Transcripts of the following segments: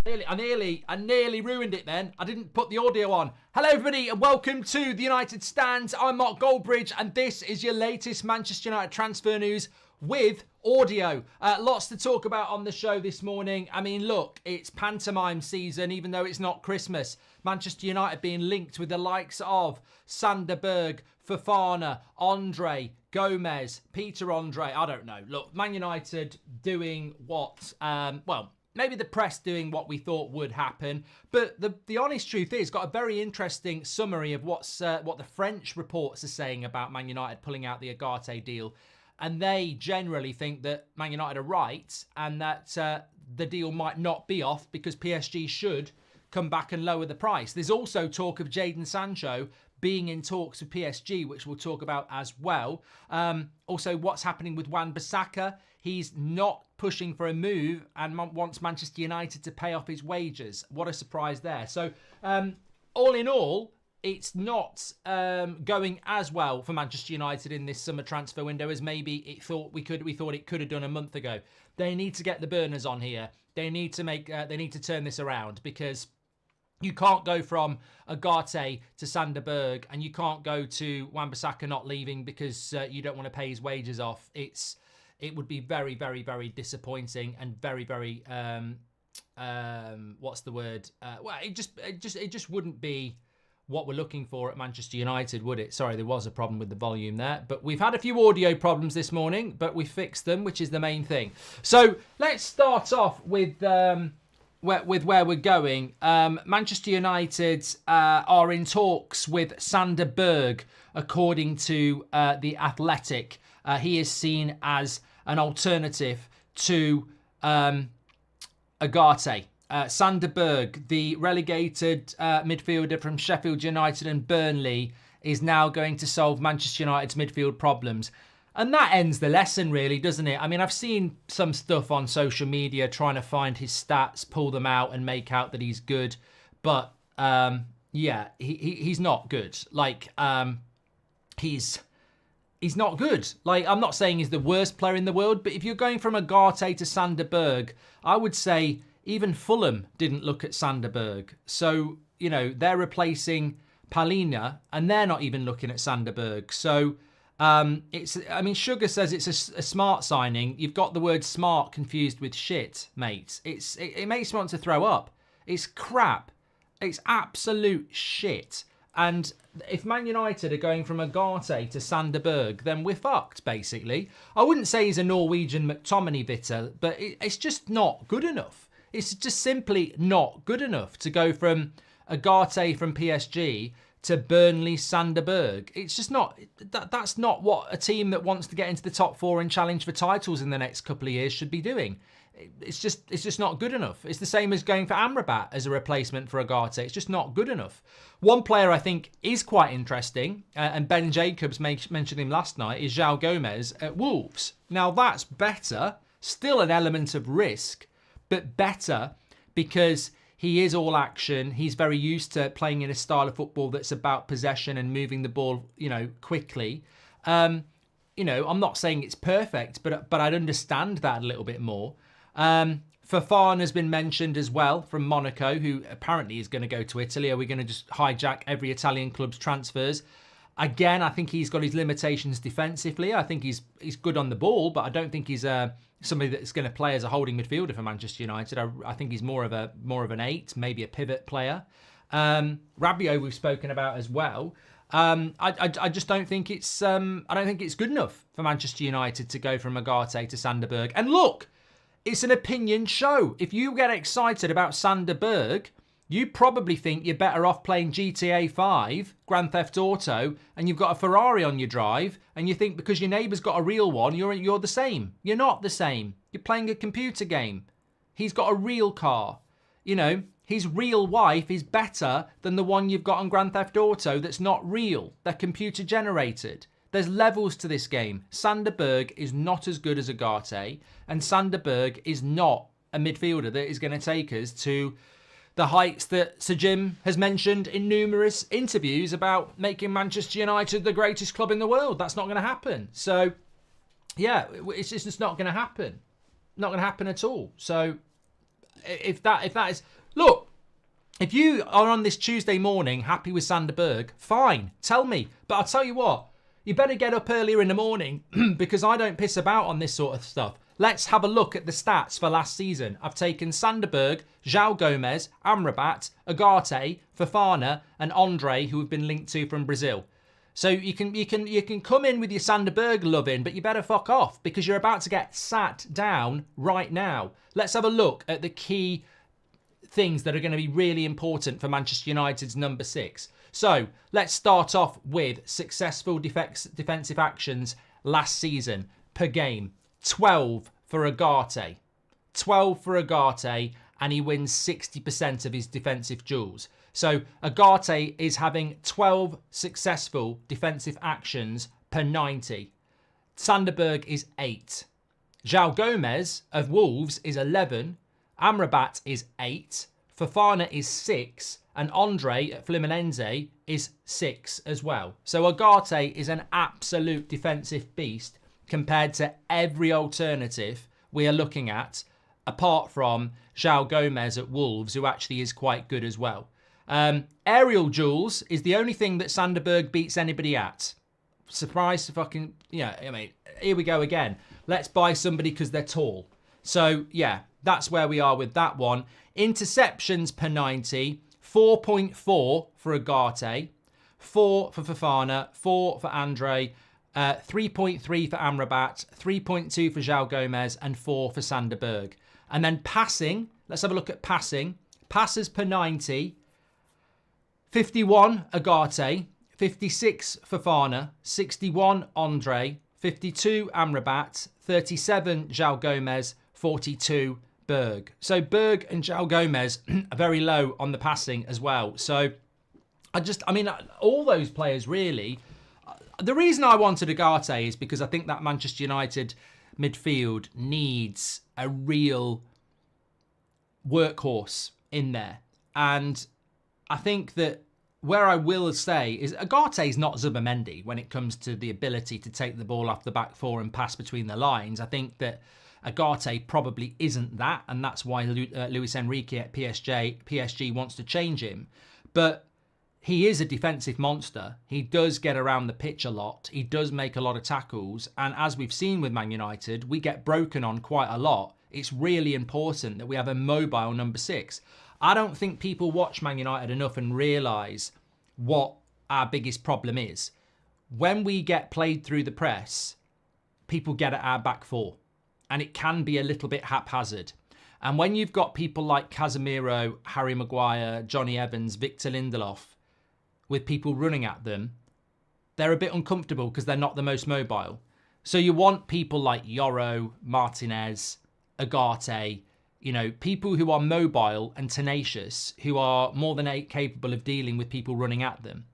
I nearly ruined it then. I didn't put the audio on. Hello, everybody, and welcome to the United Stand. I'm Mark Goldbridge, and this is your latest Manchester United transfer news with audio. Lots to talk about on the show this morning. I mean, look, it's pantomime season, even though it's not Christmas. Manchester United being linked with the likes of Sander Berge, Fofana, Andre, Gomes, Peter Andre. I don't know. Look, Man United doing what, maybe the press doing what we thought would happen. But the honest truth is, got a very interesting summary of what the French reports are saying about Man United pulling out the Ugarte deal. And they generally think that Man United are right and that the deal might not be off because PSG should come back and lower the price. There's also talk of Jadon Sancho being in talks with PSG, which we'll talk about as well. Also, what's happening with Wan-Bissaka? He's not pushing for a move and wants Manchester United to pay off his wages. What a surprise there. So, all in all, it's not going as well for Manchester United in this summer transfer window as maybe we thought it could have done a month ago. They need to get the burners on here. They need to turn this around because you can't go from Ugarte to Sander Berge and you can't go to Wan-Bissaka not leaving because you don't want to pay his wages off. It would be very, very, very disappointing and very, very what's the word? It just wouldn't be what we're looking for at Manchester United, would it? Sorry, there was a problem with the volume there, but we've had a few audio problems this morning, but we fixed them, which is the main thing. So let's start off with where we're going. Manchester United are in talks with Sander Berge, according to The Athletic. He is seen as an alternative to Ugarte. Sander Berge, the relegated midfielder from Sheffield United and Burnley, is now going to solve Manchester United's midfield problems. And that ends the lesson, really, doesn't it? I mean, I've seen some stuff on social media trying to find his stats, pull them out and make out that he's good. But, yeah, he's not good. Like, he's not good. Like, I'm not saying he's the worst player in the world, but if you're going from Ugarte to Sander Berge, I would say even Fulham didn't look at Sander Berge. So, you know, they're replacing Palhinha and they're not even looking at Sander Berge. So, Sugar says it's a smart signing. You've got the word smart confused with shit, mate. It makes me want to throw up. It's crap. It's absolute shit. And if Man United are going from Ugarte to Sander Berge, then we're fucked, basically. I wouldn't say he's a Norwegian McTominay bitter, but it's just not good enough. It's just simply not good enough to go from Ugarte from PSG to Burnley Sander Berge. It's just not, that's not what a team that wants to get into the top four and challenge for titles in the next couple of years should be doing. It's just not good enough. It's the same as going for Amrabat as a replacement for Ugarte. It's just not good enough. One player I think is quite interesting, and Ben Jacobs mentioned him last night, is João Gomes at Wolves. Now that's better, still an element of risk, but better because he is all action. He's very used to playing in a style of football that's about possession and moving the ball, quickly. I'm not saying it's perfect, but I'd understand that a little bit more. Fofana has been mentioned as well from Monaco, who apparently is going to go to Italy. Are we going to just hijack every Italian club's transfers? Again, I think he's got his limitations defensively. I think he's good on the ball, but I don't think he's somebody that's going to play as a holding midfielder for Manchester United. I think he's more of an 8, maybe a pivot player. Rabiot we've spoken about as well. I just don't think it's good enough for Manchester United to go from Ugarte to Sander Berge. And look, it's an opinion show. If you get excited about Sander Berge, you probably think you're better off playing GTA 5, Grand Theft Auto, and you've got a Ferrari on your drive, and you think because your neighbour's got a real one, you're the same. You're not the same. You're playing a computer game. He's got a real car. His real wife is better than the one you've got on Grand Theft Auto that's not real. They're computer generated. There's levels to this game. Sander Berge is not as good as Ugarte, and Sander Berge is not a midfielder that is going to take us to the heights that Sir Jim has mentioned in numerous interviews about making Manchester United the greatest club in the world. That's not going to happen. So, yeah, it's just not going to happen. Not going to happen at all. So, if that is... Look, if you are on this Tuesday morning happy with Sander Berge, fine, tell me. But I'll tell you what, you better get up earlier in the morning because I don't piss about on this sort of stuff. Let's have a look at the stats for last season. I've taken Sander Berge, João Gomes, Amrabat, Ugarte, Fofana, and Andre, who have been linked to from Brazil. So you can come in with your Sander Berge loving, but you better fuck off because you're about to get sat down right now. Let's have a look at the key things that are going to be really important for Manchester United's number 6. So let's start off with successful defensive actions last season per game. 12 for Ugarte. 12 for Ugarte, and he wins 60% of his defensive duels. So Ugarte is having 12 successful defensive actions per 90. Sander Berge is 8. João Gomes of Wolves is 11. Amrabat is 8. Fofana is 6. And Andre at Fluminense is 6 as well. So Ugarte is an absolute defensive beast compared to every alternative we are looking at, apart from João Gomes at Wolves, who actually is quite good as well. Aerial duels is the only thing that Sander Berge beats anybody at. Surprise to fucking... Yeah, I mean, here we go again. Let's buy somebody because they're tall. So, yeah, that's where we are with that one. Interceptions per 90, 4.4 for Ugarte, 4 for Fofana, 4 for Andre, 3.3 for Amrabat, 3.2 for João Gomes, and 4 for Sander Berge. And then passing, let's have a look at passing. Passes per 90, 51 Ugarte, 56 Fofana, 61 Andre, 52 Amrabat, 37 João Gomes, 42 Berge. So Berge and João Gomes are very low on the passing as well. So I mean, all those players really... The reason I wanted Ugarte is because I think that Manchester United midfield needs a real workhorse in there. And I think that where I will say is Ugarte is not Zubimendi when it comes to the ability to take the ball off the back four and pass between the lines. I think that Ugarte probably isn't that, and that's why Luis Enrique at PSG wants to change him. But he is a defensive monster. He does get around the pitch a lot. He does make a lot of tackles. And as we've seen with Man United, we get broken on quite a lot. It's really important that we have a mobile number 6. I don't think people watch Man United enough and realise what our biggest problem is. When we get played through the press, people get at our back four. And it can be a little bit haphazard. And when you've got people like Casemiro, Harry Maguire, Johnny Evans, Victor Lindelof, with people running at them, they're a bit uncomfortable because they're not the most mobile. So you want people like Yoro, Martinez, Ugarte, you know, people who are mobile and tenacious, who are more than capable of dealing with people running at them.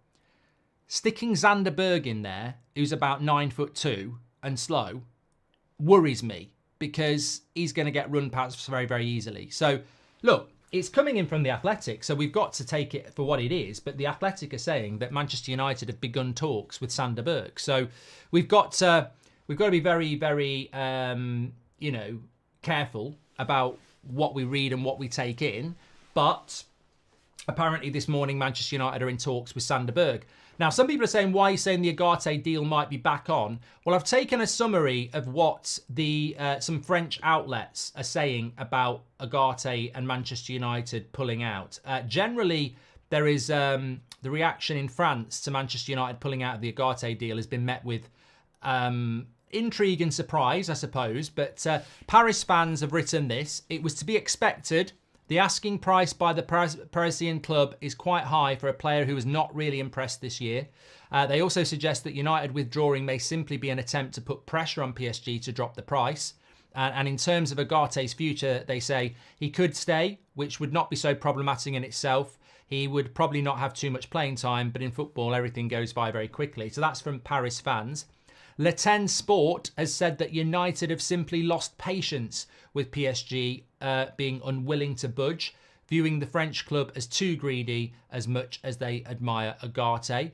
Sticking Sander Berge in there, who's about 9'2" and slow, worries me because he's going to get run past very, very easily. So, look, it's coming in from The Athletic, so we've got to take it for what it is. But The Athletic are saying that Manchester United have begun talks with Sander Berge. So we've got to be very, very, careful about what we read and what we take in. But apparently this morning, Manchester United are in talks with Sander Berge. Now, some people are saying, why are you saying the Ugarte deal might be back on? Well, I've taken a summary of what some French outlets are saying about Ugarte and Manchester United pulling out. Generally, there is the reaction in France to Manchester United pulling out of the Ugarte deal has been met with intrigue and surprise, I suppose. But Paris fans have written this. It was to be expected. The asking price by the Parisian club is quite high for a player who has not really impressed this year. They also suggest that United withdrawing may simply be an attempt to put pressure on PSG to drop the price. And in terms of Ugarte's future, they say he could stay, which would not be so problematic in itself. He would probably not have too much playing time, but in football, everything goes by very quickly. So that's from Paris fans. Le Ten Sport has said that United have simply lost patience with PSG being unwilling to budge, viewing the French club as too greedy as much as they admire Ugarte.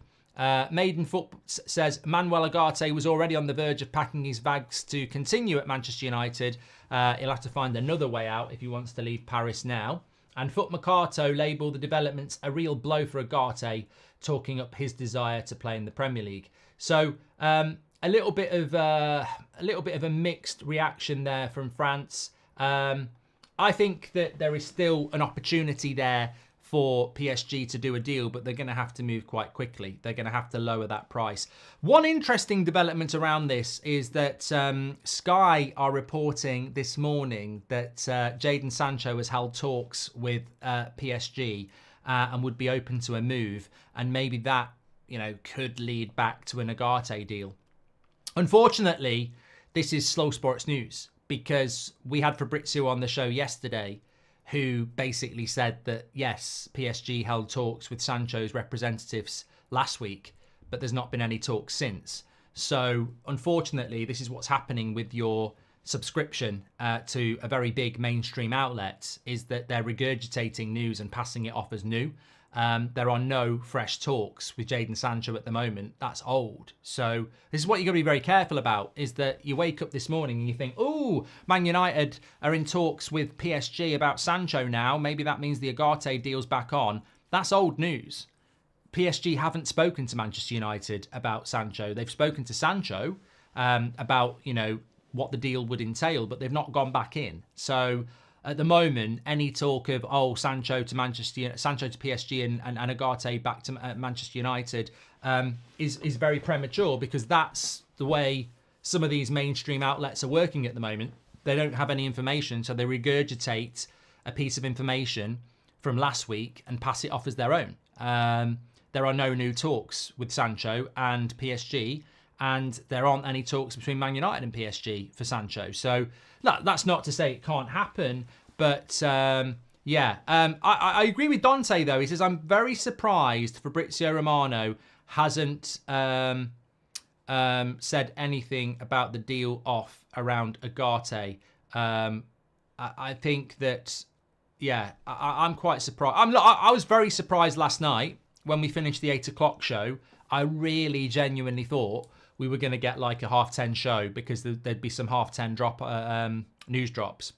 Maiden Foot says Manuel Ugarte was already on the verge of packing his bags to continue at Manchester United. He'll have to find another way out if he wants to leave Paris now. And Foot Mercato labelled the developments a real blow for Ugarte, talking up his desire to play in the Premier League. So a little bit of a mixed reaction there from France. I think that there is still an opportunity there for PSG to do a deal, but they're going to have to move quite quickly. They're going to have to lower that price. One interesting development around this is that Sky are reporting this morning that Jadon Sancho has held talks with PSG and would be open to a move, and maybe that, you know, could lead back to an Ugarte deal. Unfortunately, this is slow sports news, because we had Fabrizio on the show yesterday who basically said that, yes, PSG held talks with Sancho's representatives last week, but there's not been any talks since. So, unfortunately, this is what's happening with your subscription to a very big mainstream outlet, is that they're regurgitating news and passing it off as new. There are no fresh talks with Jadon Sancho at the moment. That's old. So this is what you've got to be very careful about, is that you wake up this morning and you think, oh, Man United are in talks with PSG about Sancho now. Maybe that means the Ugarte deal's back on. That's old news. PSG haven't spoken to Manchester United about Sancho. They've spoken to Sancho about, you know, what the deal would entail, but they've not gone back in. So at the moment, any talk of, Sancho to PSG and Ugarte back to Manchester United is very premature, because that's the way some of these mainstream outlets are working at the moment. They don't have any information, so they regurgitate a piece of information from last week and pass it off as their own. There are no new talks with Sancho and PSG, and there aren't any talks between Man United and PSG for Sancho. So that's not to say it can't happen, but I agree with Dante, though. He says, I'm very surprised Fabrizio Romano hasn't said anything about the deal off around Ugarte. I think that, I'm quite surprised. I was very surprised last night when we finished the 8 o'clock show. I really genuinely thought we were going to get like a 10:30 show, because there'd be some 10:30 news drops.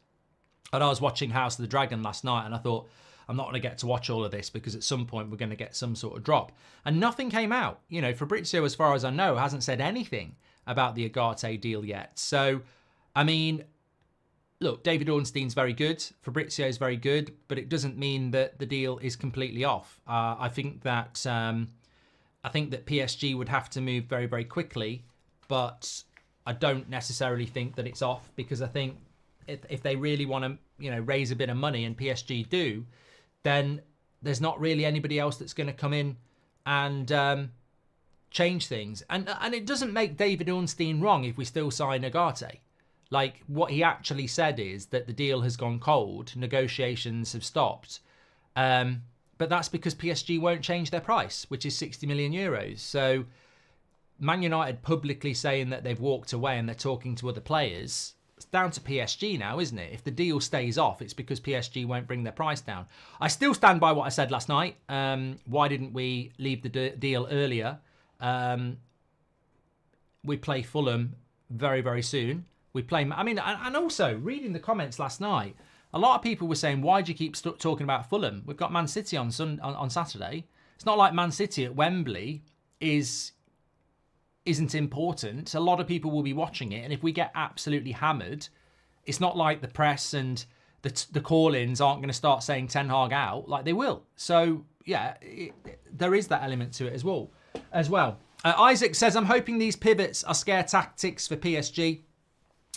And I was watching House of the Dragon last night, and I thought, I'm not going to get to watch all of this, because at some point we're going to get some sort of drop. And nothing came out. You know, Fabrizio, as far as I know, hasn't said anything about the Ugarte deal yet. So, I mean, look, David Ornstein's very good. Fabrizio's very good, but it doesn't mean that the deal is completely off. I think that PSG would have to move very, very quickly, but I don't necessarily think that it's off, because I think if they really want to, you know, raise a bit of money, and PSG do, then there's not really anybody else that's going to come in and change things. And it doesn't make David Ornstein wrong if we still sign Ugarte. Like, what he actually said is that the deal has gone cold, negotiations have stopped, but that's because PSG won't change their price, which is 60 million euros. So Man United publicly saying that they've walked away and they're talking to other players, it's down to PSG now, isn't it? If the deal stays off, it's because PSG won't bring their price down. I still stand by what I said last night. Why didn't we leave the deal earlier? We play Fulham very, very soon. And also, reading the comments last night, a lot of people were saying, why do you keep talking about Fulham? We've got Man City on Saturday. It's not like Man City at Wembley isn't important. A lot of people will be watching it, and if we get absolutely hammered, it's not like the press and the call-ins aren't going to start saying Ten Hag out, like they will. So there is that element to it as well. Isaac says, I'm hoping these pivots are scare tactics for PSG.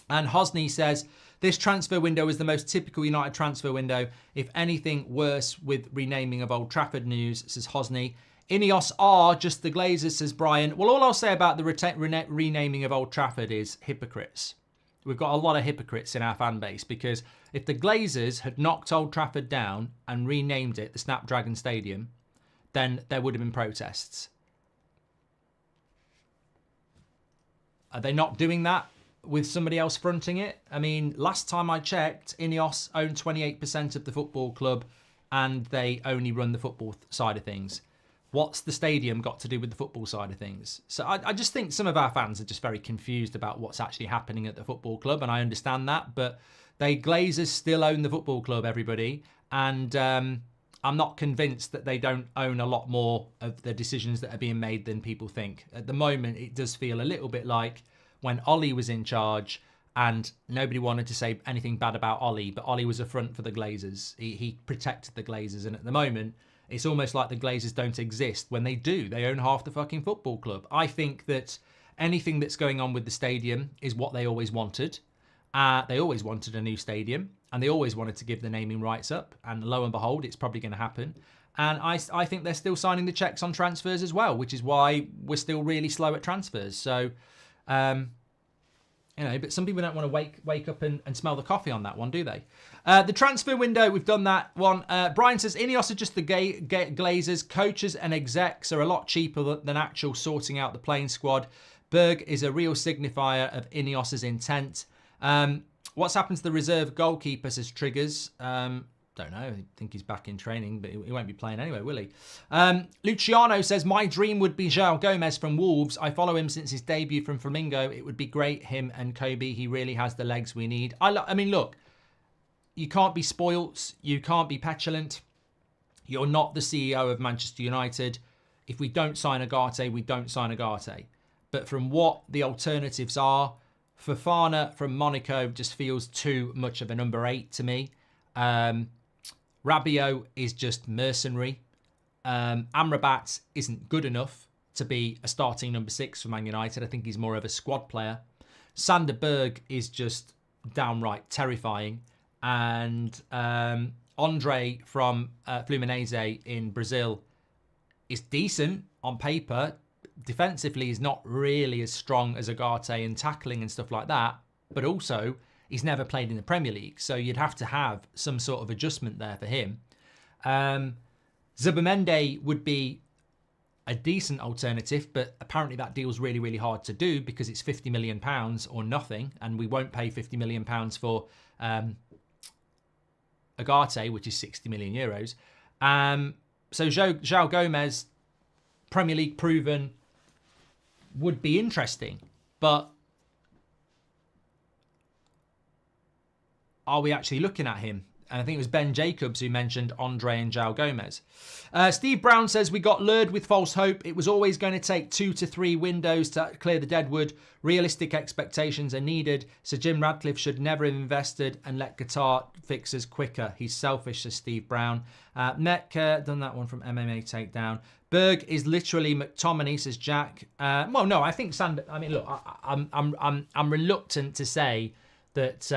And Hosni says, this transfer window is the most typical United transfer window. If anything, worse with renaming of Old Trafford news, says Hosni. Ineos are just the Glazers, says Brian. Well, all I'll say about the renaming of Old Trafford is hypocrites. We've got a lot of hypocrites in our fan base, because if the Glazers had knocked Old Trafford down and renamed it the Snapdragon Stadium, then there would have been protests. Are they not doing that with somebody else fronting it? I mean, last time I checked, Ineos own 28% of the football club, and they only run the football side of things. What's the stadium got to do with the football side of things? So I just think some of our fans are just very confused about what's actually happening at the football club, and I understand that, but Glazers still own the football club, everybody, and I'm not convinced that they don't own a lot more of the decisions that are being made than people think. At the moment, it does feel a little bit like when Ollie was in charge and nobody wanted to say anything bad about Ollie, but Ollie was a front for the Glazers. He protected the Glazers, and at the moment, it's almost like the Glazers don't exist when they do. They own half the fucking football club. I think that anything that's going on with the stadium is what they always wanted. They always wanted a new stadium, and they always wanted to give the naming rights up. And lo and behold, it's probably going to happen. And I think they're still signing the checks on transfers as well, which is why we're still really slow at transfers. So, but some people don't want to wake up and smell the coffee on that one, do they? The transfer window, we've done that one. Brian says, Ineos are just the Glazers. Coaches and execs are a lot cheaper than actual sorting out the playing squad. Berge is a real signifier of Ineos's intent. What's happened to the reserve goalkeeper, says Triggers. Don't know. I think he's back in training, but he won't be playing anyway, will he? Luciano says, my dream would be João Gomes from Wolves. I follow him since his debut from Flamengo. It would be great, him and Kobe. He really has the legs we need. I mean, look, you can't be spoilt. You can't be petulant. You're not the CEO of Manchester United. If we don't sign Ugarte, we don't sign Ugarte. But from what the alternatives are, Fofana from Monaco just feels too much of a number 8 to me. Rabiot is just mercenary. Amrabat isn't good enough to be a starting number 6 for Man United. I think he's more of a squad player. Sander Berge is just downright terrifying. And Andre from Fluminense in Brazil is decent on paper. Defensively, he's not really as strong as Ugarte in tackling and stuff like that. But also, he's never played in the Premier League, so you'd have to have some sort of adjustment there for him. Zubimendi would be a decent alternative, but apparently that deal's really, really hard to do because it's £50 million or nothing, and we won't pay £50 million for Ugarte, which is 60 million euros. So João Gomes, Premier League proven, would be interesting, but are we actually looking at him? And I think it was Ben Jacobs who mentioned Andre and João Gomes. Steve Brown says, we got lured with false hope. It was always going to take 2 to 3 windows to clear the deadwood. Realistic expectations are needed. So Jim Radcliffe should never have invested and let Qatar fix us quicker. He's selfish, says Steve Brown. Metcalfe, done that one from MMA Takedown. Berge is literally McTominay, says Jack. Well, no, I think Sander. I mean, look, I'm reluctant to say that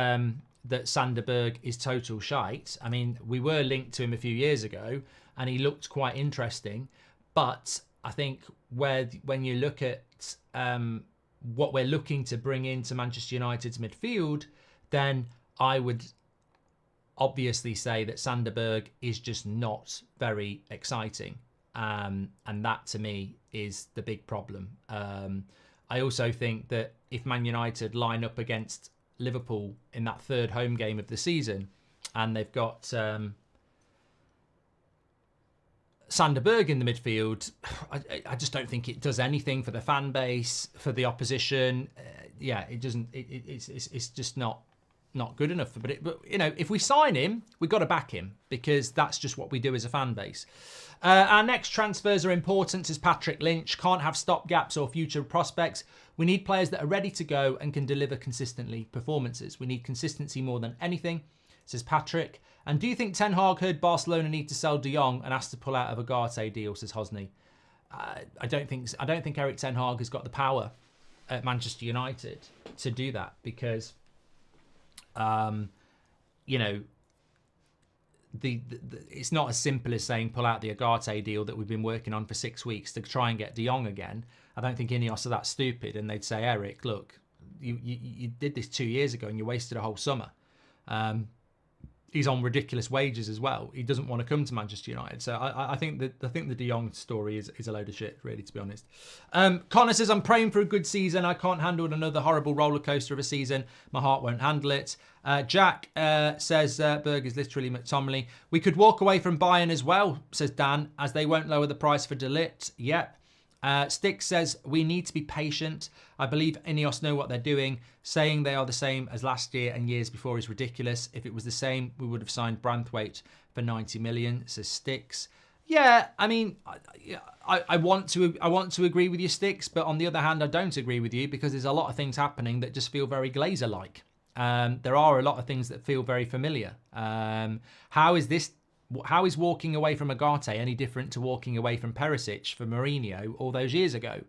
that Sander Berge is total shite. I mean, we were linked to him a few years ago, and he looked quite interesting. But I think when you look at what we're looking to bring into Manchester United's midfield, then I would obviously say that Sander Berge is just not very exciting. And that, to me, is the big problem. I also think that if Man United line up against Liverpool in that third home game of the season, and they've got Sander Berge in the midfield, I just don't think it does anything for the fan base, for the opposition. It doesn't. It's just not good enough. But if we sign him, we've got to back him because that's just what we do as a fan base. Our next transfers are important, says Patrick Lynch. Can't have stopgaps or future prospects. We need players that are ready to go and can deliver consistently performances. We need consistency more than anything, says Patrick. And do you think Ten Hag heard Barcelona need to sell De Jong and asked to pull out of a Ugarte deal, says Hosni? I don't think Eric Ten Hag has got the power at Manchester United to do that because, it's not as simple as saying pull out the Ugarte deal that we've been working on for 6 weeks to try and get De Jong again. I don't think Ineos are that stupid, and they'd say, Eric, look, you did this 2 years ago and you wasted a whole summer. he's on ridiculous wages as well. He doesn't want to come to Manchester United. So I think the De Jong story is a load of shit, really, to be honest. Connor says, I'm praying for a good season. I can't handle another horrible roller coaster of a season. My heart won't handle it. Jack says, Berge is literally McTominay. We could walk away from Bayern as well, says Dan, as they won't lower the price for De Ligt. Yep. Sticks says, we need to be patient. I believe Ineos know what they're doing. Saying they are the same as last year and years before is ridiculous. If it was the same, we would have signed Branthwaite for 90 million, says Sticks. Yeah, I mean, I want to agree with you, Sticks, but on the other hand, I don't agree with you because there's a lot of things happening that just feel very Glazer-like. There are a lot of things that feel very familiar. How is walking away from Ugarte any different to walking away from Perisic for Mourinho all those years ago?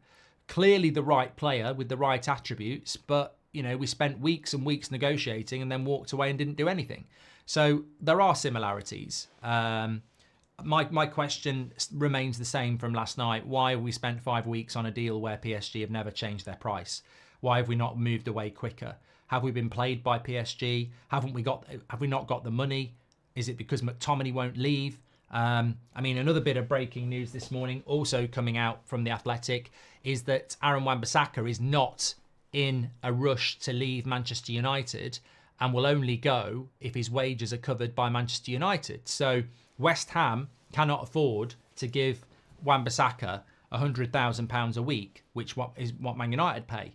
Clearly the right player with the right attributes, but we spent weeks and weeks negotiating and then walked away and didn't do anything. So there are similarities. My question remains the same from last night. Why have we spent 5 weeks on a deal where PSG have never changed their price? Why have we not moved away quicker? Have we been played by PSG? Have we not got the money? Is it because McTominay won't leave? Another bit of breaking news this morning, also coming out from The Athletic, is that Aaron Wan-Bissaka is not in a rush to leave Manchester United and will only go if his wages are covered by Manchester United. So West Ham cannot afford to give Wan-Bissaka £100,000 a week, which is what Man United pay.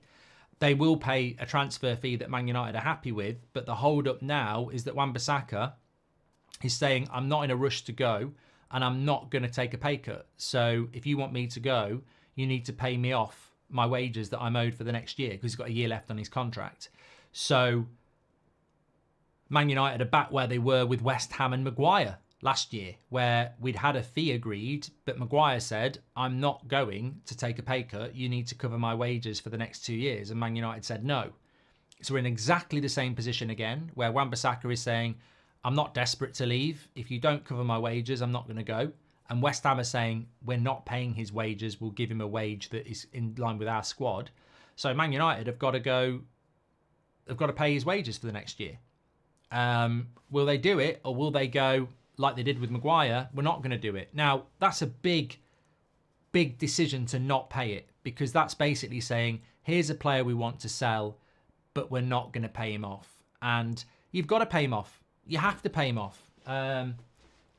They will pay a transfer fee that Man United are happy with, but the hold up now is that Wan-Bissaka is saying, I'm not in a rush to go and I'm not going to take a pay cut. So if you want me to go, you need to pay me off my wages that I'm owed for the next year, because he's got a year left on his contract. So Man United are back where they were with West Ham and Maguire last year, where we'd had a fee agreed, but Maguire said, I'm not going to take a pay cut. You need to cover my wages for the next 2 years. And Man United said no. So we're in exactly the same position again, where Wan-Bissaka is saying, I'm not desperate to leave. If you don't cover my wages, I'm not going to go. And West Ham are saying, we're not paying his wages. We'll give him a wage that is in line with our squad. So Man United have got to go. They've got to pay his wages for the next year. Will they do it, or will they go like they did with Maguire? We're not going to do it. Now, that's a big decision to not pay it, because that's basically saying, here's a player we want to sell, but we're not going to pay him off. And you've got to pay him off. You have to pay him off. A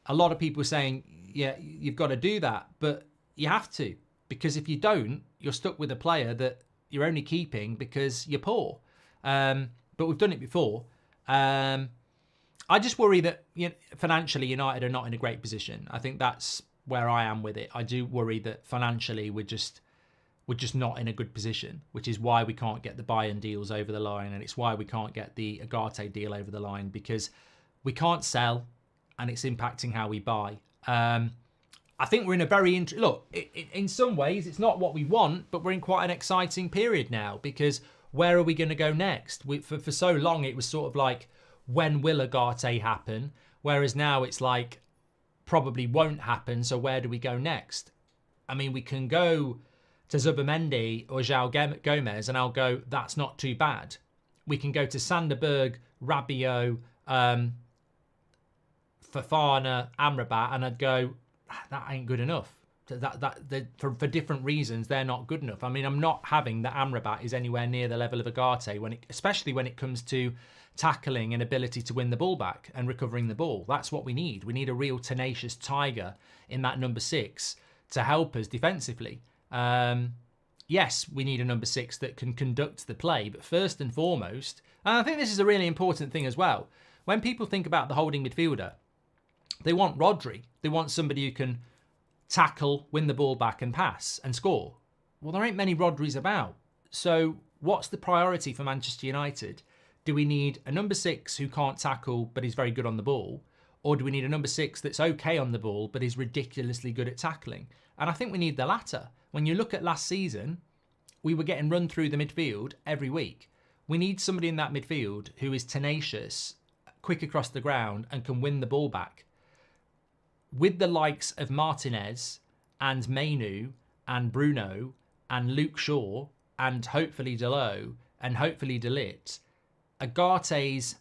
lot of people are saying, yeah, you've got to do that, but you have to, because if you don't, you're stuck with a player that you're only keeping because you're poor. But we've done it before. I just worry that financially United are not in a great position. I think that's where I am with it. I do worry that financially we're just not in a good position, which is why we can't get the Bayern deals over the line, and it's why we can't get the Ugarte deal over the line, because we can't sell, and it's impacting how we buy. I think we're in a very look. In some ways, it's not what we want, but we're in quite an exciting period now, because where are we going to go next? For so long, it was sort of like, when will Ugarte happen? Whereas now it's like, probably won't happen. So where do we go next? I mean, we can go to Zubimendi or João Gomes, and I'll go, that's not too bad. We can go to Sanderberg, Rabiot, Fofana, Amrabat, and I'd go, that ain't good enough. For different reasons, they're not good enough. I mean, I'm not having that Amrabat is anywhere near the level of Ugarte, especially when it comes to tackling and ability to win the ball back and recovering the ball. That's what we need. We need a real tenacious tiger in that number 6 to help us defensively. Yes, we need a number 6 that can conduct the play, but first and foremost, and I think this is a really important thing as well, when people think about the holding midfielder, they want Rodri. They want somebody who can tackle, win the ball back and pass and score. Well, there ain't many Rodris about. So what's the priority for Manchester United? Do we need a number 6 who can't tackle but is very good on the ball? Or do we need a number 6 that's okay on the ball but is ridiculously good at tackling? And I think we need the latter. When you look at last season, we were getting run through the midfield every week. We need somebody in that midfield who is tenacious, quick across the ground, and can win the ball back. With the likes of Martinez and Mainu and Bruno and Luke Shaw and hopefully Delot and hopefully De Ligt, Ugarte's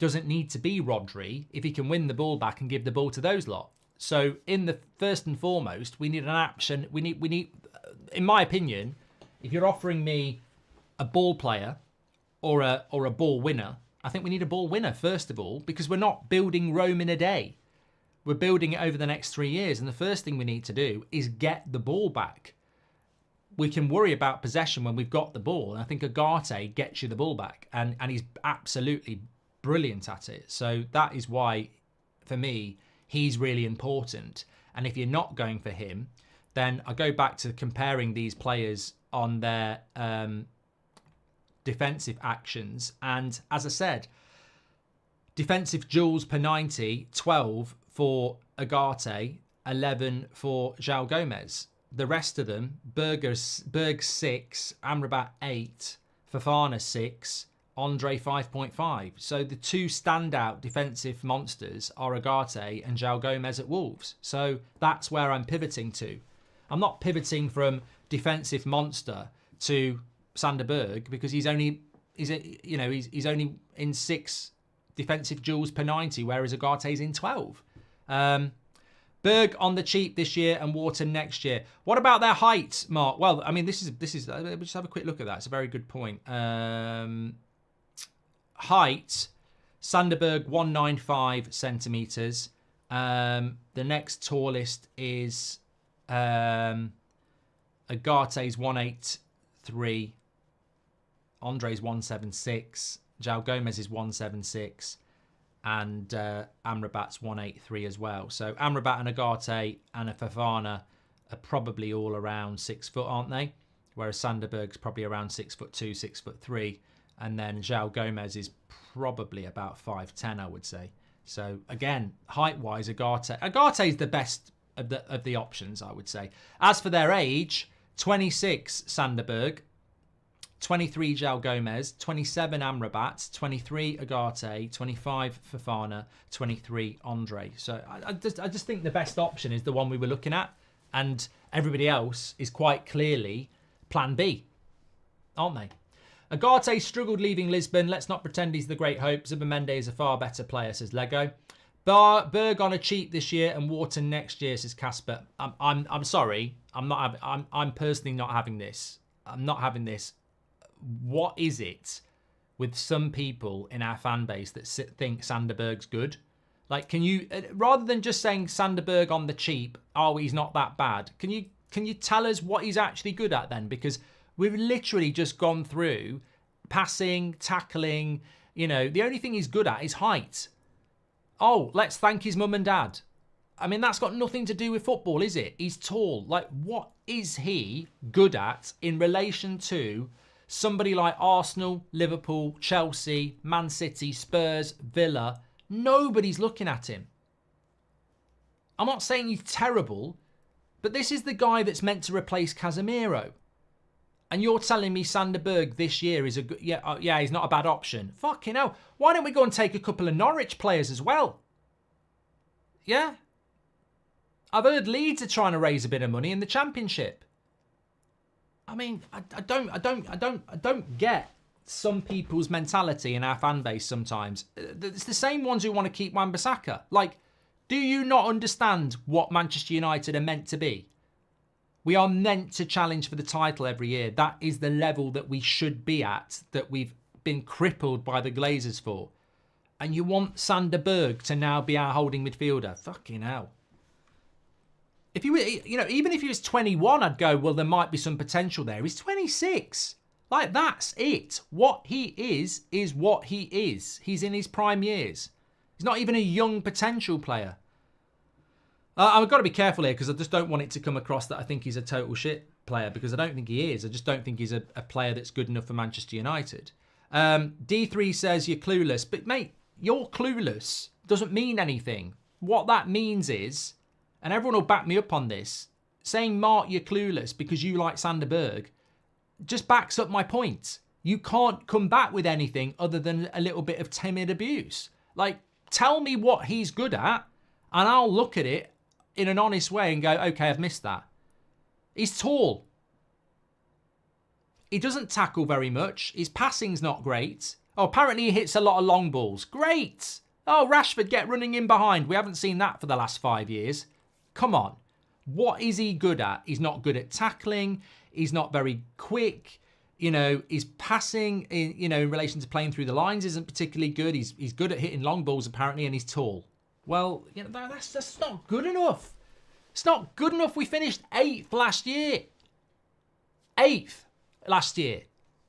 doesn't need to be Rodri if he can win the ball back and give the ball to those lot. So in the first and foremost, we need an action. We need, in my opinion, if you're offering me a ball player or a ball winner, I think we need a ball winner first of all, because we're not building Rome in a day. We're building it over the next 3 years, and the first thing we need to do is get the ball back. We can worry about possession when we've got the ball, and I think Ugarte gets you the ball back, and he's absolutely brilliant at it. So that is why, for me, he's really important. And if you're not going for him, then I go back to comparing these players on their defensive actions. And as I said, defensive duels per 90, 12 for Ugarte, 11 for João Gomes. The rest of them, Berge 6, Amrabat 8, Fofana 6, Andre 5.5. So the two standout defensive monsters are Ugarte and João Gomes at Wolves. So that's where I'm pivoting to. I'm not pivoting from defensive monster to Sander Berge because he's only in 6 defensive duels per 90, whereas Ugarte's in 12. Berge on the cheap this year and Wharton next year. What about their height, Mark? Well, I mean, this is. We'll just have a quick look at that. It's a very good point. Height, Sander Berge 195 centimeters. The next tallest is Ugarte's 183. Andre's 176. João Gomes is 176. And Amrabat's 183 as well. So Amrabat and Ugarte and a Fofana are probably all around 6 foot, aren't they? Whereas Sander Berge's probably around 6'2", 6'3", and then João Gomes is probably about 5'10", I would say. So again, height-wise, Ugarte is the best of the options, I would say. As for their age, 26 Sander Berge, 23 João Gomes, 27 Amrabat, 23 Ugarte, 25 Fofana, 23 Andre. So I just think the best option is the one we were looking at, and everybody else is quite clearly plan B, aren't they? Ugarte struggled leaving Lisbon. Let's not pretend he's the great hope. Zubimendi is a far better player, says Lego. Berge on a cheap this year and Wharton next year, says Casper. I'm sorry. I'm personally not having this. I'm not having this. What is it with some people in our fan base that think Sander Berge's good? Like, can you, rather than just saying Sander Berge on the cheap, oh, he's not that bad, can you tell us what he's actually good at then? Because we've literally just gone through passing, tackling, the only thing he's good at is height. Oh, let's thank his mum and dad. I mean, that's got nothing to do with football, is it? He's tall. Like, what is he good at in relation to somebody like Arsenal, Liverpool, Chelsea, Man City, Spurs, Villa? Nobody's looking at him. I'm not saying he's terrible, but this is the guy that's meant to replace Casemiro. And you're telling me Sander Berge this year is a good... Yeah, he's not a bad option. Fucking hell. Why don't we go and take a couple of Norwich players as well? Yeah? I've heard Leeds are trying to raise a bit of money in the Championship. I mean, I don't get some people's mentality in our fan base sometimes. It's the same ones who want to keep Wan-Bissaka. Like, do you not understand what Manchester United are meant to be? We are meant to challenge for the title every year. That is the level that we should be at, that we've been crippled by the Glazers for. And you want Sander Berge to now be our holding midfielder? Fucking hell. If you were, even if he was 21, I'd go, well, there might be some potential there. He's 26. Like, that's it. What he is what he is. He's in his prime years. He's not even a young potential player. I've got to be careful here because I just don't want it to come across that I think he's a total shit player, because I don't think he is. I just don't think he's a player that's good enough for Manchester United. D3 says you're clueless. But, mate, you're clueless doesn't mean anything. What that means is, and everyone will back me up on this, saying, Mark, you're clueless because you like Sander Berge, just backs up my point. You can't come back with anything other than a little bit of timid abuse. Like, tell me what he's good at, and I'll look at it in an honest way and go, okay, I've missed that. He's tall. He doesn't tackle very much. His passing's not great. Oh, apparently he hits a lot of long balls. Great. Oh, Rashford, get running in behind. We haven't seen that for the last 5 years. Come on. What is he good at? He's not good at tackling. He's not very quick. His passing, in relation to playing through the lines isn't particularly good. He's good at hitting long balls, apparently, and he's tall. Well, that's not good enough. It's not good enough. We finished 8th last year. 8th last year.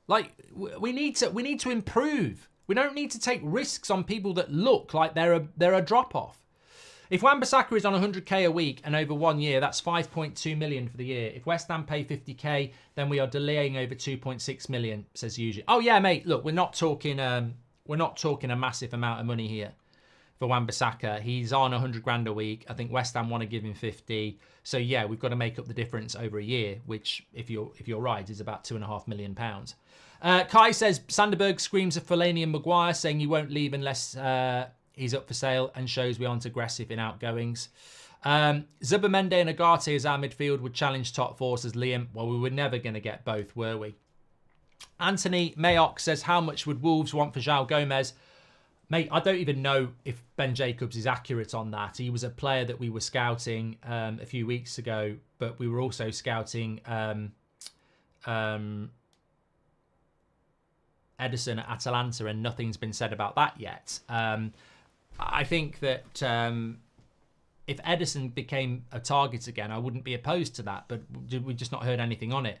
Like, we need to improve. We don't need to take risks on people that look like they're a drop-off. If Wan-Bissaka is on 100k a week and over 1 year, that's 5.2 million for the year. If West Ham pay 50k, then we are delaying over 2.6 million, says Eugene. Oh yeah, mate. Look, we're not talking a massive amount of money here for Wan-Bissaka. He's on 100 grand a week. I think West Ham want to give him 50. So yeah, we've got to make up the difference over a year, which, if you're right, is about £2.5 million. Kai says Sanderberg screams at Fellaini and Maguire, saying you won't leave unless he's up for sale, and shows we aren't aggressive in outgoings. Zubamende and Ugarte as our midfield would challenge top four, says Liam. Well, we were never going to get both, were we? Anthony Mayock says, how much would Wolves want for João Gomes? Mate, I don't even know if Ben Jacobs is accurate on that. He was a player that we were scouting a few weeks ago, but we were also scouting Edison at Atalanta, and nothing's been said about that yet. I think that if Edison became a target again, I wouldn't be opposed to that, but we've just not heard anything on it.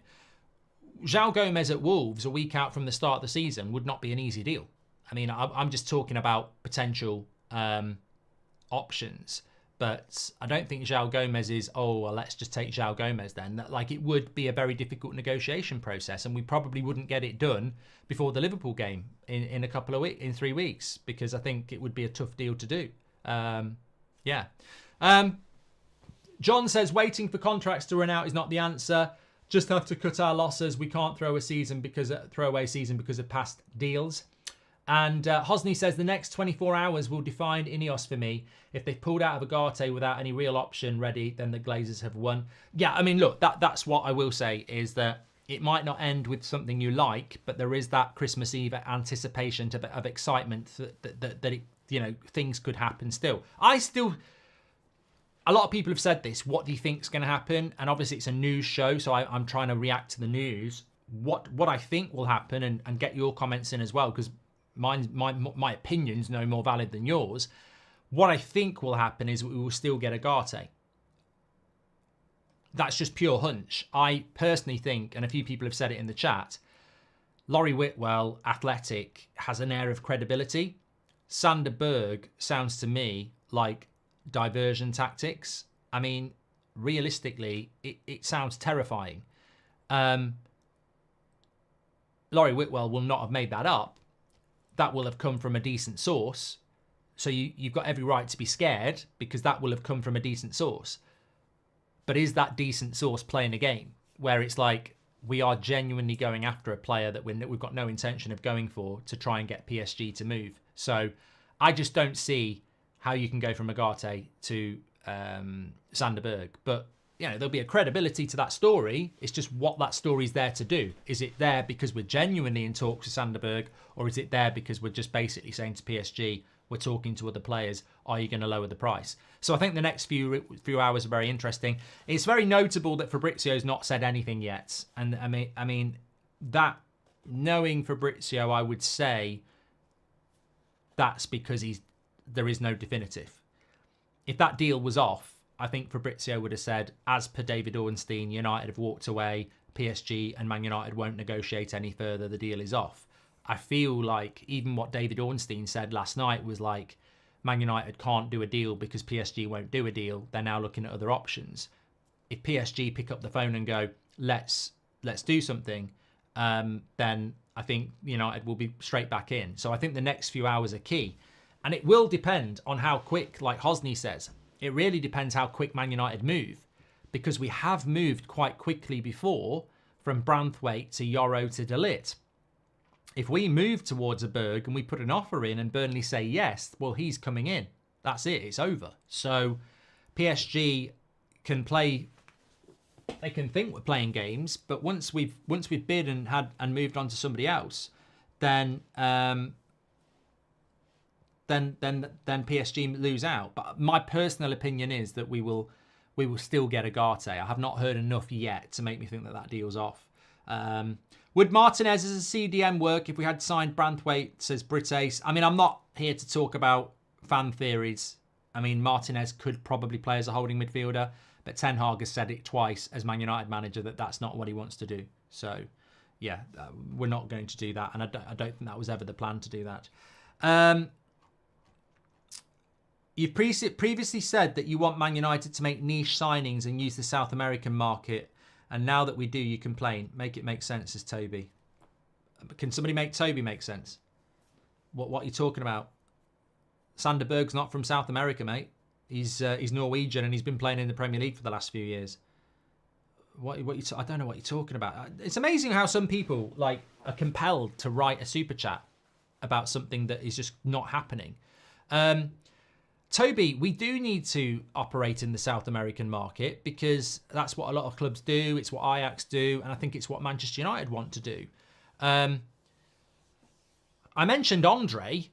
João Gomes at Wolves a week out from the start of the season would not be an easy deal. I mean, I'm just talking about potential options, but I don't think João Gomes is, let's just take João Gomes then. Like, it would be a very difficult negotiation process, and we probably wouldn't get it done before the Liverpool game in a couple of weeks, in 3 weeks, because I think it would be a tough deal to do. John says waiting for contracts to run out is not the answer. Just have to cut our losses. We can't throw away season because of past deals. And Hosni says the next 24 hours will define Ineos for me. If they've pulled out of Ugarte without any real option ready, then the Glazers have won. Yeah, I mean, look, that's what I will say, is that it might not end with something you like, but there is that Christmas Eve anticipation of excitement that things could happen still. A lot of people have said this. What do you think is going to happen? And obviously it's a news show, so I'm trying to react to the news. What I think will happen, and get your comments in as well, because my opinion's no more valid than yours. What I think will happen is we will still get Ugarte. That's just pure hunch. I personally think, and a few people have said it in the chat, Laurie Whitwell, athletic, has an air of credibility. Sander Berge sounds to me like diversion tactics. I mean, realistically, it sounds terrifying. Laurie Whitwell will not have made that up. That will have come from a decent source. So you've got every right to be scared, because that will have come from a decent source. But is that decent source playing a game where it's like, we are genuinely going after a player that we've got no intention of going for to try and get PSG to move? So I just don't see how you can go from Ugarte to Sander Berge. But there'll be a credibility to that story. It's just what that story's there to do. Is it there because we're genuinely in talks with Sander Berge, or is it there because we're just basically saying to PSG, we're talking to other players, are you going to lower the price? So I think the next few hours are very interesting. It's very notable that Fabrizio's not said anything yet. And I mean that, knowing Fabrizio, I would say that's because there is no definitive. If that deal was off, I think Fabrizio would have said, as per David Ornstein, United have walked away, PSG and Man United won't negotiate any further, the deal is off. I feel like even what David Ornstein said last night was like, Man United can't do a deal because PSG won't do a deal. They're now looking at other options. If PSG pick up the phone and go, let's do something, then I think United will be straight back in. So I think the next few hours are key. And it will depend on how quick, like Hosni says, it really depends how quick Man United move, because we have moved quite quickly before from Branthwaite to Yoro to De Ligt. If we move towards a Berge and we put an offer in and Burnley say yes, well, he's coming in. That's it. It's over. So PSG can play. They can think we're playing games, but once we've bid and moved on to somebody else, then then PSG lose out. But my personal opinion is that we will still get Ugarte. I have not heard enough yet to make me think that deal's off. Would Martinez as a CDM work if we had signed Branthwaite, says Britace? I mean, I'm not here to talk about fan theories. I mean, Martinez could probably play as a holding midfielder, but Ten Hag has said it twice as Man United manager that that's not what he wants to do. So, yeah, we're not going to do that, and I don't think that was ever the plan to do that. You've previously said that you want Man United to make niche signings and use the South American market, and now that we do, you complain. Make it make sense, says Toby. Can somebody make Toby make sense? What are you talking about? Sander Berg's not from South America, mate. He's Norwegian and he's been playing in the Premier League for the last few years. I don't know what you're talking about. It's amazing how some people are compelled to write a super chat about something that is just not happening. Toby, we do need to operate in the South American market because that's what a lot of clubs do. It's what Ajax do, and I think it's what Manchester United want to do. I mentioned Andre,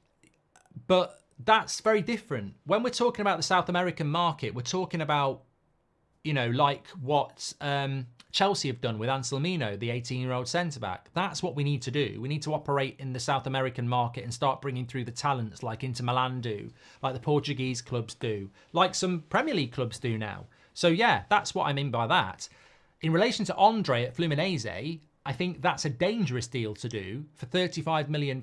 but that's very different. When we're talking about the South American market, we're talking about, like what Chelsea have done with Anselmino, the 18-year-old centre-back. That's what we need to do. We need to operate in the South American market and start bringing through the talents like Inter Milan do, like the Portuguese clubs do, like some Premier League clubs do now. So, yeah, that's what I mean by that. In relation to Andre at Fluminense, I think that's a dangerous deal to do for £35 million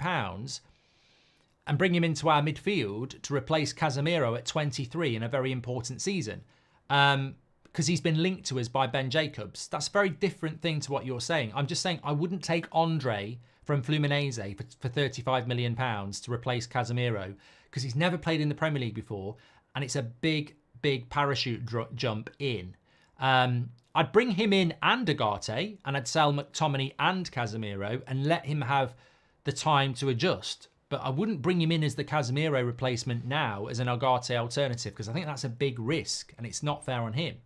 and bring him into our midfield to replace Casemiro at 23 in a very important season. Because he's been linked to us by Ben Jacobs. That's a very different thing to what you're saying. I'm just saying I wouldn't take Andre from Fluminense for £35 million to replace Casemiro because he's never played in the Premier League before and it's a big, big parachute jump in. I'd bring him in and Ugarte and I'd sell McTominay and Casemiro and let him have the time to adjust. But I wouldn't bring him in as the Casemiro replacement now as an Ugarte alternative because I think that's a big risk and it's not fair on him.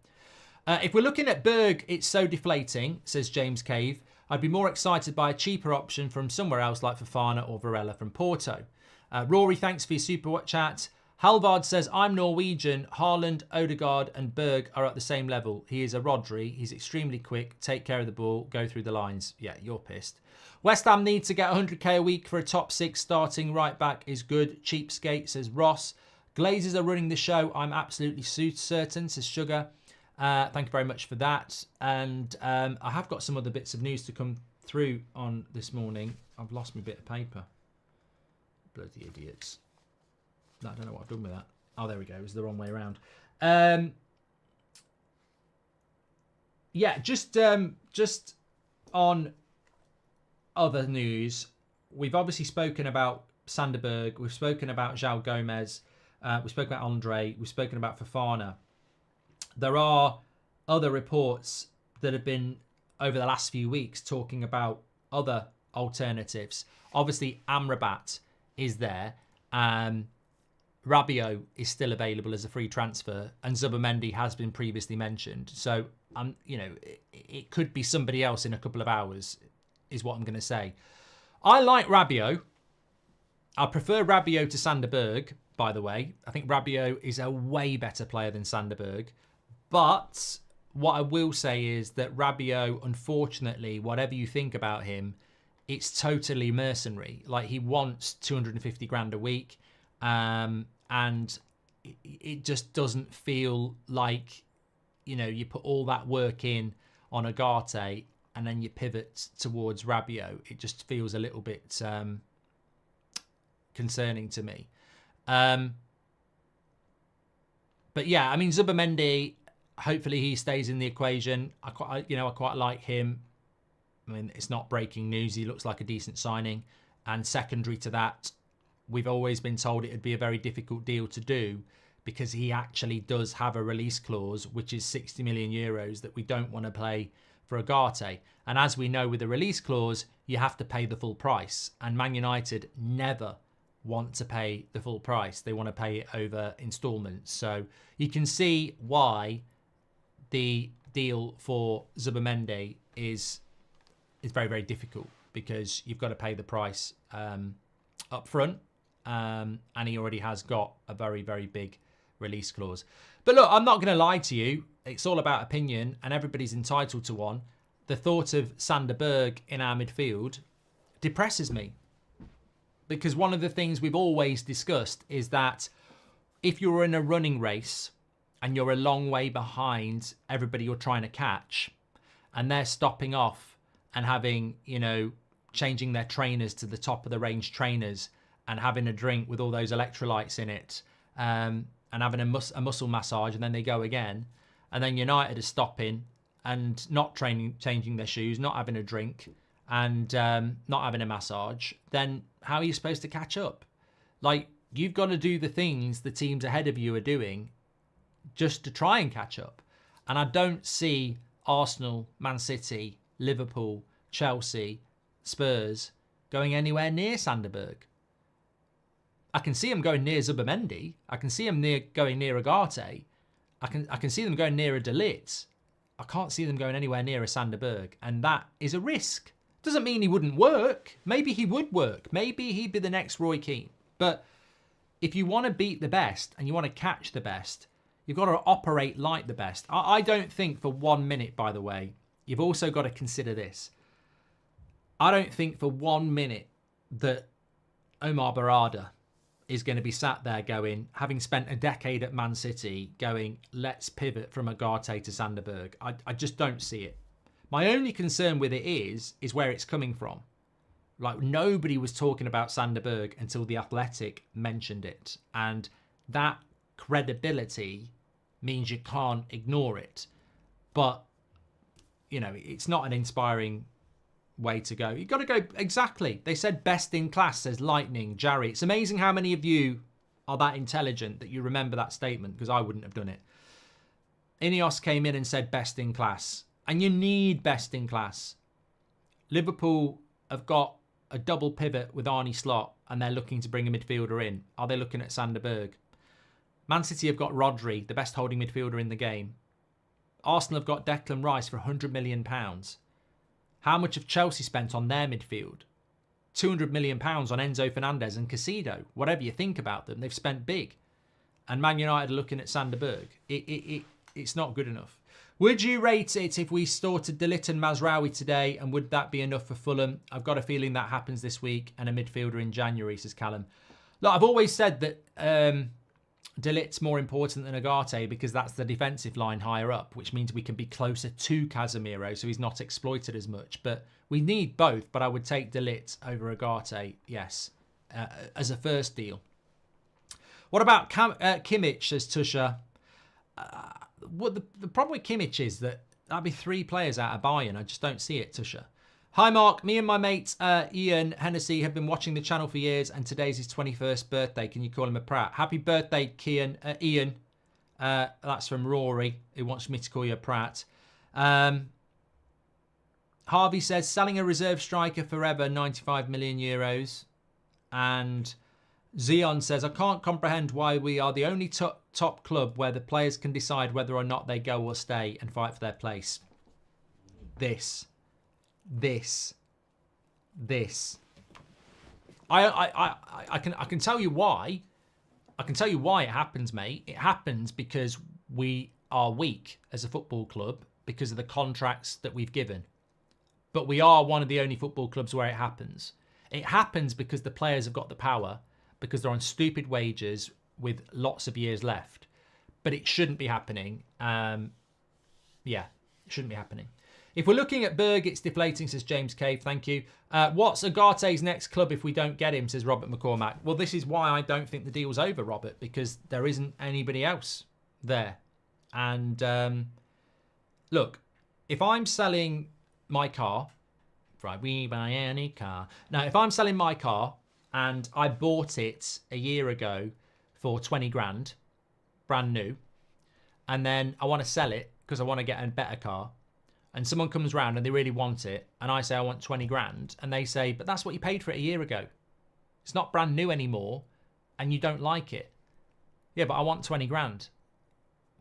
If we're looking at Berge, it's so deflating, says James Cave. I'd be more excited by a cheaper option from somewhere else like Fofana or Varela from Porto. Rory, thanks for your super chat. Halvard says, I'm Norwegian. Haaland, Odegaard and Berge are at the same level. He is a Rodri. He's extremely quick. Take care of the ball. Go through the lines. Yeah, you're pissed. West Ham need to get 100k a week for a top 6 starting right back is good. Cheapskate, says Ross. Glazers are running the show. I'm absolutely certain, says Sugar. Thank you very much for that. And I have got some other bits of news to come through on this morning. I've lost my bit of paper. Bloody idiots. No, I don't know what I've done with that. Oh, there we go. It was the wrong way around. Yeah, just on other news, we've obviously spoken about Sander Berge. We've spoken about João Gomes. We've spoken about Andre. We've spoken about Fofana. There are other reports that have been over the last few weeks talking about other alternatives. Obviously, Amrabat is there. Rabiot is still available as a free transfer, and Zubimendi has been previously mentioned. So, it could be somebody else in a couple of hours, is what I'm going to say. I like Rabiot. I prefer Rabiot to Sander Berge, by the way. I think Rabiot is a way better player than Sander Berge. But what I will say is that Rabiot, unfortunately, whatever you think about him, it's totally mercenary. Like, he wants 250 grand a week. And it just doesn't feel like, you put all that work in on Ugarte and then you pivot towards Rabiot. It just feels a little bit concerning to me. But yeah, I mean, Zubimendi, hopefully he stays in the equation. I quite like him. I mean, it's not breaking news. He looks like a decent signing. And secondary to that, we've always been told it'd be a very difficult deal to do because he actually does have a release clause, which is 60 million euros that we don't want to pay for Ugarte. And as we know with the release clause, you have to pay the full price. And Man United never want to pay the full price. They want to pay it over instalments. So you can see why the deal for Zubimendi is very, very difficult because you've got to pay the price up front. and he already has got a very, very big release clause. But look, I'm not going to lie to you. It's all about opinion, and everybody's entitled to one. The thought of Sander Berge in our midfield depresses me. Because one of the things we've always discussed is that if you're in a running race and you're a long way behind everybody you're trying to catch, and they're stopping off and having, you know, changing their trainers to the top of the range trainers and having a drink with all those electrolytes in it, and having a muscle massage, and then they go again, and then United are stopping and not changing their shoes, not having a drink, and not having a massage, then how are you supposed to catch up? Like, you've got to do the things the teams ahead of you are doing just to try and catch up. And I don't see Arsenal, Man City, Liverpool, Chelsea, Spurs going anywhere near Sander Berge. I can see them going near Zubimendi. I can see them going near Ugarte. I can see them going near a De Ligt. I can't see them going anywhere near a Sander Berge. And that is a risk. Doesn't mean he wouldn't work. Maybe he would work. Maybe he'd be the next Roy Keane. But if you want to beat the best and you want to catch the best, you've got to operate like the best. I don't think for 1 minute, by the way, you've also got to consider this. I don't think for 1 minute that Omar Barada is going to be sat there going, having spent a decade at Man City, going, let's pivot from Ugarte to Sander Berge. I just don't see it. My only concern with it is where it's coming from. Like, nobody was talking about Sander Berge until The Athletic mentioned it. And that credibility means you can't ignore it. But, you know, it's not an inspiring way to go. You've got to go, exactly. They said best in class, says Lightning, Jarry. It's amazing how many of you are that intelligent that you remember that statement, because I wouldn't have done it. Ineos came in and said best in class. And you need best in class. Liverpool have got a double pivot with Arne Slot, and they're looking to bring a midfielder in. Are they looking at Sander Berge? Man City have got Rodri, the best holding midfielder in the game. Arsenal have got Declan Rice for £100 million. How much have Chelsea spent on their midfield? £200 million on Enzo Fernandez and Casido. Whatever you think about them, they've spent big. And Man United are looking at Sander Berge. It's not good enough. Would you rate it if we started De Ligt and Mazraoui today, and would that be enough for Fulham? I've got a feeling that happens this week, and a midfielder in January, says Callum. Look, I've always said that De Ligt's more important than Ugarte because that's the defensive line higher up, which means we can be closer to Casemiro, so he's not exploited as much. But we need both, but I would take De Ligt over Ugarte, yes, as a first deal. What about Kimmich, says Tusha? What the problem with Kimmich is that'd be 3 players out of Bayern. I just don't see it, Tusha. Hi, Mark. Me and my mate Ian Hennessy have been watching the channel for years, and today's his 21st birthday. Can you call him a prat? Happy birthday, Ian. That's from Rory, who wants me to call you a prat. Harvey says, selling a reserve striker forever, 95 million euros. And Zion says, I can't comprehend why we are the only top club where the players can decide whether or not they go or stay and fight for their place. This. I can tell you why. I can tell you why it happens, mate. It happens because we are weak as a football club because of the contracts that we've given. But we are one of the only football clubs where it happens. It happens because the players have got the power, because they're on stupid wages with lots of years left. But it shouldn't be happening. Yeah, it shouldn't be happening. If we're looking at Berge, it's deflating, says James Cave. Thank you. What's Ugarte's next club if we don't get him, says Robert McCormack. Well, this is why I don't think the deal's over, Robert, because there isn't anybody else there. And look, if I'm selling my car, right, we buy any car. Now, if I'm selling my car and I bought it a year ago for 20 grand, brand new, and then I want to sell it because I want to get a better car, and someone comes round and they really want it, and I say I want 20 grand, and they say, but that's what you paid for it a year ago. It's not brand new anymore, and you don't like it. Yeah, but I want 20 grand.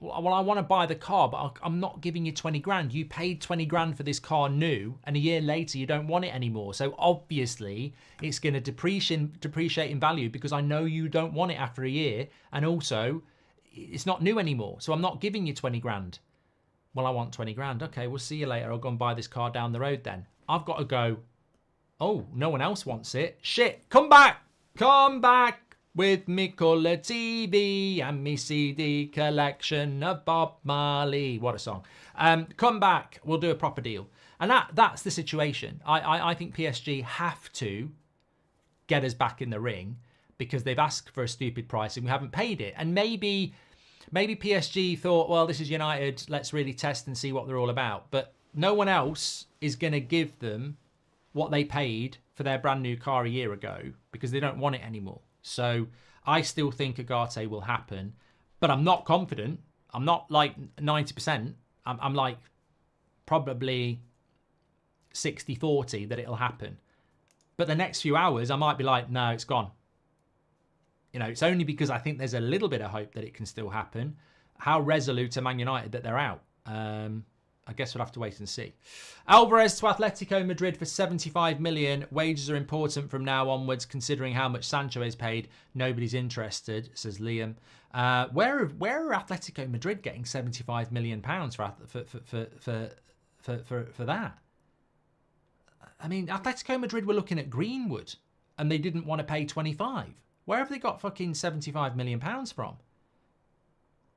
well, I want to buy the car, but I'm not giving you 20 grand. You paid 20 grand for this car new, and a year later you don't want it anymore. So obviously it's going to depreciate in value because I know you don't want it after a year, and also it's not new anymore. So I'm not giving you 20 grand. Well, I want 20 grand. Okay, we'll see you later. I'll go and buy this car down the road then. I've got to go, oh, no one else wants it. Shit, come back. Come back with me colour TV and me CD collection of Bob Marley. What a song. Come back. We'll do a proper deal. And that's the situation. I think PSG have to get us back in the ring because they've asked for a stupid price and we haven't paid it. And maybe PSG thought, well, this is United. Let's really test and see what they're all about. But no one else is going to give them what they paid for their brand new car a year ago because they don't want it anymore. So I still think Ugarte will happen, but I'm not confident. I'm not like 90%. I'm like probably 60-40 that it'll happen. But the next few hours, I might be like, no, it's gone. You know, it's only because I think there's a little bit of hope that it can still happen. How resolute are Man United that they're out? I guess we'll have to wait and see. Alvarez to Atletico Madrid for 75 million. Wages are important from now onwards, considering how much Sancho is paid. Nobody's interested, says Liam. Where are Atletico Madrid getting 75 million pounds for that? I mean, Atletico Madrid were looking at Greenwood, and they didn't want to pay 25. Where have they got fucking 75 million pounds from?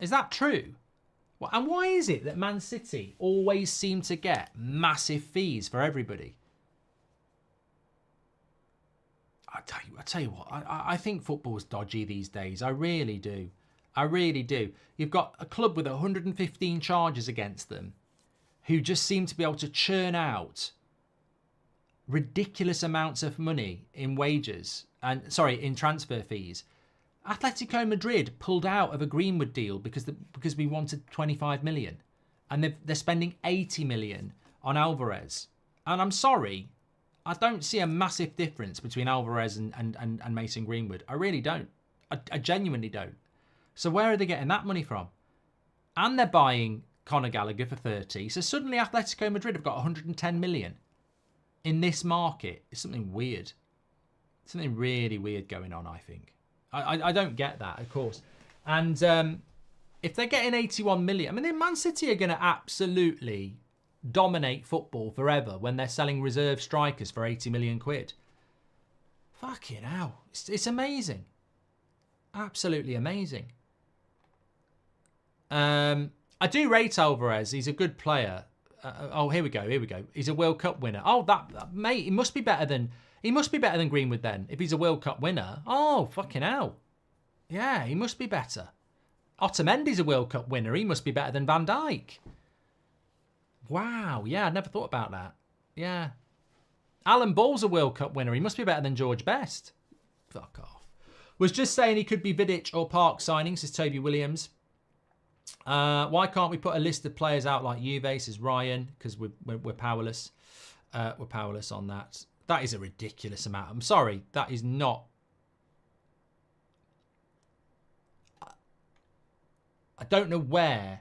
Is that true? And why is it that Man City always seem to get massive fees for everybody? I tell you what, I think football's dodgy these days. I really do. I really do. You've got a club with 115 charges against them who just seem to be able to churn out ridiculous amounts of money in wages and, in transfer fees. Atletico Madrid pulled out of a Greenwood deal because we wanted 25 million, and they're spending 80 million on Alvarez. And I'm sorry, I don't see a massive difference between Alvarez and Mason Greenwood. I really don't. I genuinely don't. So where are they getting that money from? And they're buying Conor Gallagher for 30. So suddenly Atletico Madrid have got 110 million in this market. It's something weird. Something really weird going on, I think. I don't get that, of course. And if they're getting 81 million, I mean, then Man City are going to absolutely dominate football forever when they're selling reserve strikers for 80 million quid. Fucking hell. It's amazing. Absolutely amazing. I do rate Alvarez. He's a good player. Here we go. He's a World Cup winner. Oh, mate, he must be better than Greenwood then. If he's a World Cup winner. Oh, fucking hell. Yeah, he must be better. Otamendi's a World Cup winner. He must be better than Van Dijk. Wow. Yeah, I never thought about that. Yeah. Alan Ball's a World Cup winner. He must be better than George Best. Fuck off. Was just saying he could be Vidic or Park signing, says Toby Williams. Why can't we put a list of players out like Juve, says Ryan, because we're powerless. We're powerless on that. That is a ridiculous amount. I'm sorry, that is not. I don't know where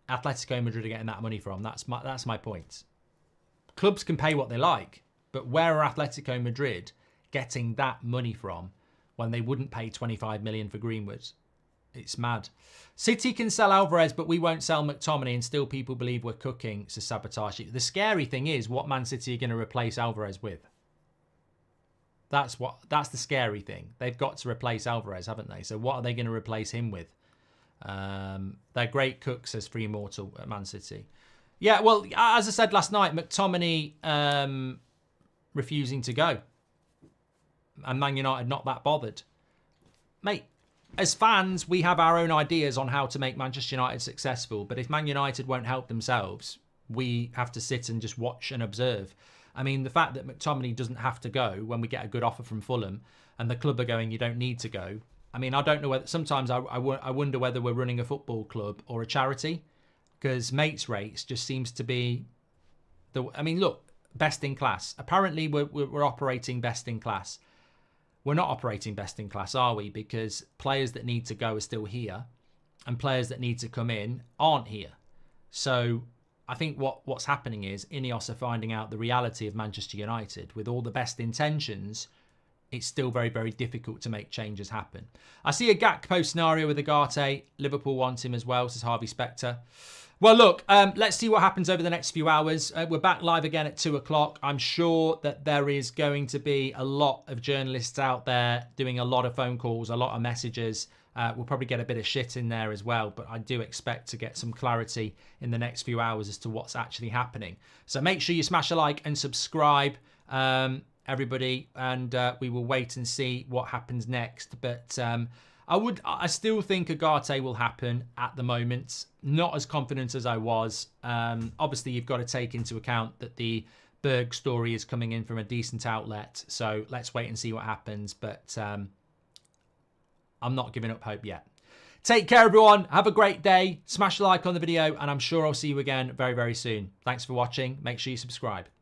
Atletico Madrid are getting that money from. That's my point. Clubs can pay what they like, but where are Atletico Madrid getting that money from when they wouldn't pay 25 million for Greenwood? It's mad. City can sell Alvarez, but we won't sell McTominay, and still people believe we're cooking, says Sabotage. The scary thing is what Man City are going to replace Alvarez with. That's the scary thing. They've got to replace Alvarez, haven't they? So what are they going to replace him with? They're great cooks, says Free Immortal at Man City. Yeah, well, as I said last night, McTominay refusing to go. And Man United not that bothered. Mate, as fans, we have our own ideas on how to make Manchester United successful. But if Man United won't help themselves, we have to sit and just watch and observe. I mean, the fact that McTominay doesn't have to go when we get a good offer from Fulham and the club are going, you don't need to go. I mean, I don't know whether, sometimes I wonder whether we're running a football club or a charity, because mates rates just seems to be I mean, look, best in class. Apparently we're operating best in class. We're not operating best in class, are we? Because players that need to go are still here. and players that need to come in aren't here. So I think what's happening is Ineos are finding out the reality of Manchester United. With all the best intentions, it's still very, very difficult to make changes happen. I see a Gakpo scenario with Ugarte. Liverpool wants him as well, says Harvey Specter. Well, look, let's see what happens over the next few hours. We're back live again at 2 o'clock. I'm sure that there is going to be a lot of journalists out there doing a lot of phone calls, a lot of messages. We'll probably get a bit of shit in there as well, but I do expect to get some clarity in the next few hours as to what's actually happening. So make sure you smash a like and subscribe, everybody, and we will wait and see what happens next. But I still think Ugarte will happen at the moment. Not as confident as I was. Obviously, you've got to take into account that the Berge story is coming in from a decent outlet. So let's wait and see what happens. But I'm not giving up hope yet. Take care, everyone. Have a great day. Smash a like on the video, and I'm sure I'll see you again very, very soon. Thanks for watching. Make sure you subscribe.